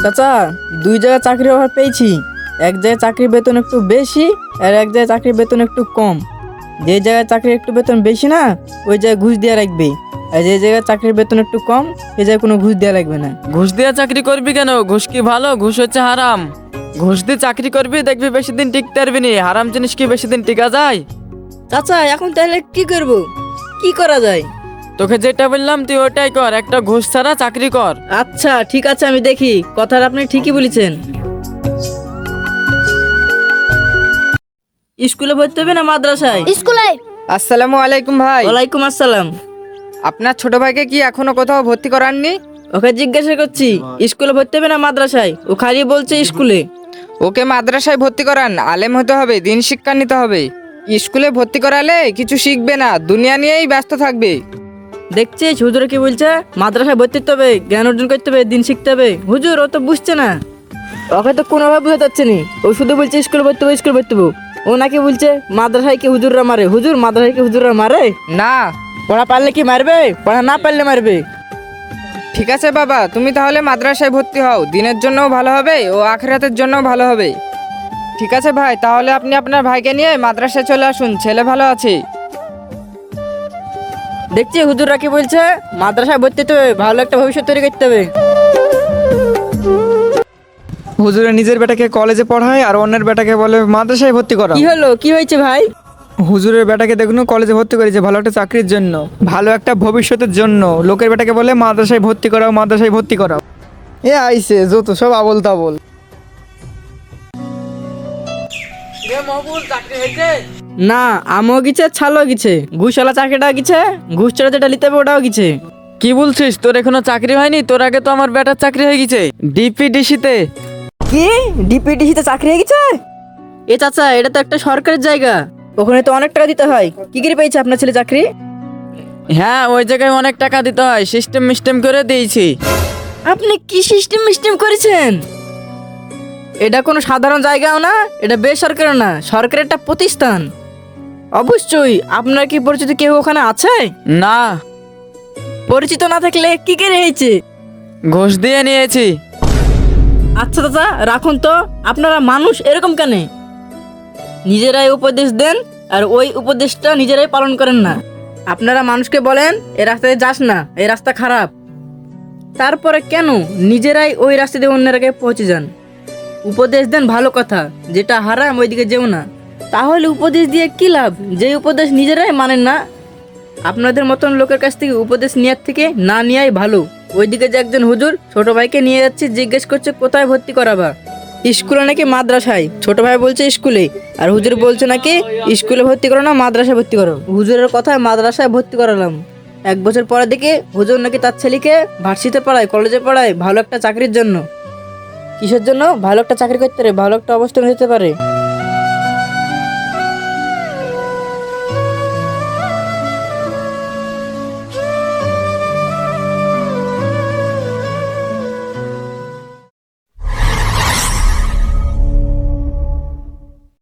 চাচা, দুই জায়গায় চাকরির অফার পেয়েছি। এক জায়গায় চাকরির বেতন একটু বেশি আর এক জায়গায় চাকরির বেতন একটু কম। যে জায়গায় চাকরির একটু বেতন বেশি না, ওই জায়গায় ঘুষ দেওয়া লাগবে। আর যে জায়গায় চাকরির বেতন একটু কম, সে জায়গায় কোনো ঘুষ দেওয়া লাগবে না। ঘুষ দিয়ে চাকরি করবি কেন? ঘুষ কি ভালো? ঘুষ হচ্ছে হারাম। ঘুষ দিয়ে চাকরি করবি, দেখবি বেশি দিন টিকতে পারবি না। হারাম জিনিস কি বেশি দিন টিকা যায়? চাচা, এখন তাহলে কি করব? কি করা যায়? তোকে যেটা বললাম তুই ওটাই কর, একটা ঘুষ ছাড়া চাকরি কর। আচ্ছা ঠিক আছে, আমি দেখি। কথাটা আপনি ঠিকই বলেছেন। স্কুলে ভর্তি হবে না মাদ্রাসায়? স্কুলে। আসসালামু আলাইকুম ভাই। ওয়ালাইকুম আসসালাম। আপনার ছোট ভাইকে কি এখনো কোথাও ভর্তি করাননি? ওকে জিজ্ঞাসা করছি স্কুলে ভর্তি হবে না মাদ্রাসায়, ও খালি বলছে স্কুলে। ওকে মাদ্রাসায় ভর্তি করান, আলেম হতে হবে, দিন শিক্ষা নিতে হবে। স্কুলে ভর্তি করালে কিছু শিখবে না, দুনিয়া নিয়েই ব্যস্ত থাকবে। দেখছিস হুজুর কি বলছে? মাদ্রাসায় ভর্তি হতে হবে, জ্ঞান অর্জন করতে হবে, দিন শিখতে হবে। হুজুর ও তো বুঝছে না, ওকে তো কোনোভাবে বুঝতে যাচ্ছে না। ও শুধু বলছে স্কুলে ভর্তি হবো, স্কুলে ভর্তি হবো। ও নাকি বলছে মাদ্রাসায় কি হুজুররা মারে। হুজুর, মাদ্রাসায় কি হুজুররা মারে? না। পড়া পারলে কি মারবে, পড়া না পারলে মারবে। ঠিক আছে বাবা, তুমি তাহলে মাদ্রাসায় ভর্তি হও, দিনের জন্যও ভালো হবে ও আখিরাতের জন্যও ভালো হবে। ঠিক আছে ভাই, তাহলে আপনি আপনার ভাইকে নিয়ে মাদ্রাসায় চলে আসুন, ছেলে ভালো আছে। দেখছি হুজুররা কি বলছে, মাদ্রাসায় ভর্তি হতে হবে, ভালো একটা ভবিষ্যৎ তৈরি করতে হবে। হুজুরে নিজের বেটাকে কলেজে পড়ায় আর অন্যের বেটাকে বলে মাদ্রাসায় ভর্তি করা। কি হলো, কি হয়েছে ভাই? হুজুরের বেটাকে দেখুন কলেজে ভর্তি করেছে ভালো একটা চাকরির জন্য, ভালো একটা ভবিষ্যতের জন্য। লোকের বেটাকে বলে মাদ্রাসায় ভর্তি করাও, মাদ্রাসায় ভর্তি করাও। এ আইছে যত সব আবল তাবল। না, আমও গিছে, ছালও গিছে, ঘুষওয়ালা চাকরিটা গিছে, ঘুষ ছাড়া যেটা নিতে হবে ওটাও গিছে। কি বলছিস? তোর এখনো চাকরি হয়নি? তোর আগে তো আমার বেটার চাকরি হয়ে গেছে ডিপিডিসিতে। কি ডিপিডিসিতে চাকরি হয়ে গেছে? এ চাচা, এটা তো একটা সরকারের জায়গা, ওখানে তো অনেক টাকা দিতে হয়। কি করে পেয়েছে আপনার ছেলে চাকরি? হ্যাঁ, ওই জায়গায় অনেক টাকা দিতে হয়, সিস্টেম করে দিয়েছি। আপনি কি সিস্টেম করেছেন? এটা কোনো সাধারণ জায়গাও না, এটা বেসরকারি না, সরকারের একটা প্রতিষ্ঠান। অবশ্যই আপনার কি পরিচিত কেউ ওখানে আছে? না। পরিচিত না থাকলে কি করে হয়েছে? ঘুষ দিয়ে নিয়েছি। আচ্ছা চাচা, রাখুন তো। আপনারা মানুষ এরকম কেন? নিজেরাই উপদেশ দেন আর ওই উপদেশটা নিজেরাই পালন করেন না। আপনারা মানুষকে বলেন এই রাস্তায় যাস না, এই রাস্তা খারাপ, তারপরে কেন নিজেরাই ওই রাস্তা দিয়ে অন্যের আগে পৌঁছে যান? উপদেশ দেন ভালো কথা, যেটা হারাম ওইদিকে যেও না। তাহলে উপদেশ দিয়ে কি লাভ, যে উপদেশ নিজেরাই মানেন না? আপনাদের মতন লোকের কাছ থেকে উপদেশ নেওয়ার থেকে না নেওয়াই ভালো। ওইদিকে যে একজন হুজুর ছোট ভাইকে নিয়ে যাচ্ছে, জিজ্ঞেস করছে কোথায় ভর্তি করাবা। স্কুলে নাকি মাদ্রাসায়? ছোট ভাই বলছে স্কুলে, আর হুজুর বলছে নাকি স্কুলে ভর্তি করো না, মাদ্রাসায় ভর্তি করো। হুজুরের কথায় মাদ্রাসায় ভর্তি করালাম। 1 বছর পরে দেখে হুজুর নাকি তার ছেলেকে ভার্সিটিতে পড়ায়, কলেজে পড়ায়, ভালো একটা চাকরির জন্য। কিসের জন্য? ভালো একটা চাকরি করতে পারে, ভালো একটা অবস্থান হতে পারে।